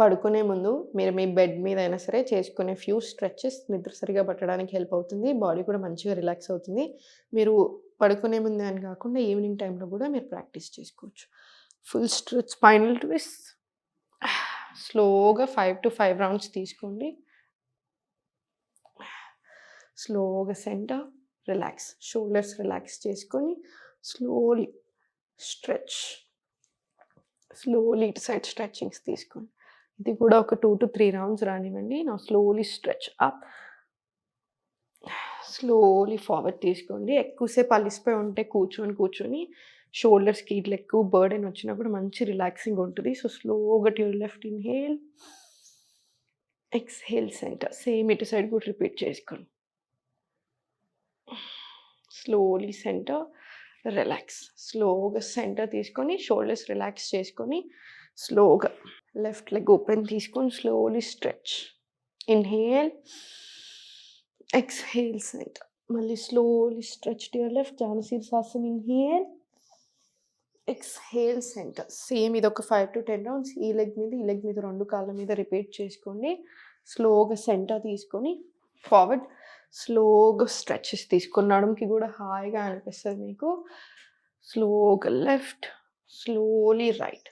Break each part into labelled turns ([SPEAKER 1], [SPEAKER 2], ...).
[SPEAKER 1] పడుకునే ముందు మీరు మీ బెడ్ మీద అయినా సరే చేసుకునే ఫ్యూ స్ట్రెచెస్ నిద్ర సరిగ్గా పట్టడానికి హెల్ప్ అవుతుంది. బాడీ కూడా మంచిగా రిలాక్స్ అవుతుంది. మీరు పడుకునే ముందే అని కాకుండా ఈవినింగ్ టైంలో కూడా మీరు ప్రాక్టీస్ చేసుకోవచ్చు. Full stretch spinal twist. స్లోగా 5 రౌండ్స్ తీసుకోండి. స్లోగా సెంటర్, రిలాక్స్. షోల్డర్స్ రిలాక్స్ చేసుకొని స్లోలీ స్ట్రెచ్. స్లోలీ ఇటు సైడ్ స్ట్రెచింగ్స్ తీసుకోండి. ఇది కూడా ఒక 2-3 రౌండ్స్ రానివ్వండి. Now slowly stretch up. Slowly forward తీసుకోండి. ఎక్కువసేపు అలిసిపోయి ఉంటే కూర్చొని షోల్డర్స్‌కి ఇట్లా ఎక్కువ బర్డెన్ వచ్చినప్పుడు మంచి రిలాక్సింగ్ ఉంటది. సో, స్లోగా to your left inhale. Exhale centre. Same ఇటు సైడ్ కూడా రిపీట్ చేసుకోండి. Slowly centre, relax. స్లోగా సెంటర్ తీసుకొని షోల్డర్స్ రిలాక్స్ చేసుకొని స్లోగా లెఫ్ట్ లెగ్ ఓపెన్ తీసుకొని slowly stretch. Inhale. Exhale centre. మళ్ళీ slowly stretch to your left. జానశీర్షాసన్. ఇన్‌హేల్. Exhale centre. సేమ్ ఇదొక 5-10 రౌండ్స్ ఈ లెగ్ మీద 2 కాళ్ళ మీద రిపీట్ చేసుకోండి. స్లోగా సెంటర్ తీసుకొని ఫార్వర్డ్. స్లోగా స్ట్రెచెస్ తీసుకొని నడుముకి కూడా హాయిగా అనిపిస్తుంది మీకు. స్లోగా left, slowly right,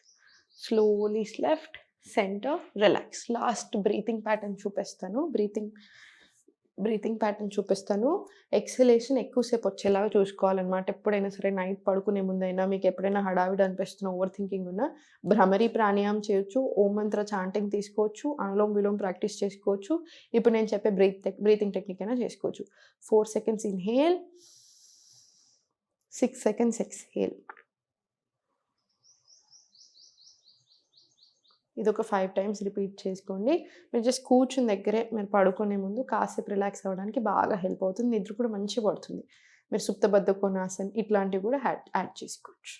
[SPEAKER 1] slowly left, centre, relax. Last breathing pattern చూపిస్తాను. ఎక్సలేషన్ ఎక్కువసేపు వచ్చేలాగా చూసుకోవాలన్నమాట. ఎప్పుడైనా సరే నైట్ పడుకునే ముందైనా మీకు ఎప్పుడైనా హడావిడి అనిపిస్తున్న ఓవర్ థింకింగ్ ఉన్నా భ్రమరి ప్రాణాయామం చేయొచ్చు. ఓం మంత్ర చాంటింగ్ తీసుకోవచ్చు. అనులోమ్ విలోమ్ ప్రాక్టీస్ చేసుకోవచ్చు. ఇప్పుడు నేను చెప్పే బ్రీతింగ్ టెక్నిక్ అయినా చేసుకోవచ్చు. 4 సెకండ్స్ ఇన్హేల్, 6 సెకండ్స్ ఎక్స్హేల్. ఇదొక 5 టైమ్స్ రిపీట్ చేసుకోండి. మీరు జస్ట్ కూర్చుని దగ్గరే మీరు పడుకునే ముందు కాసేపు రిలాక్స్ అవ్వడానికి బాగా హెల్ప్ అవుతుంది. నిద్ర కూడా మంచిగా పడుతుంది. మీరు సుప్త బద్ధకోణాసన్ ఇట్లాంటివి కూడా యాడ్ చేసుకోవచ్చు.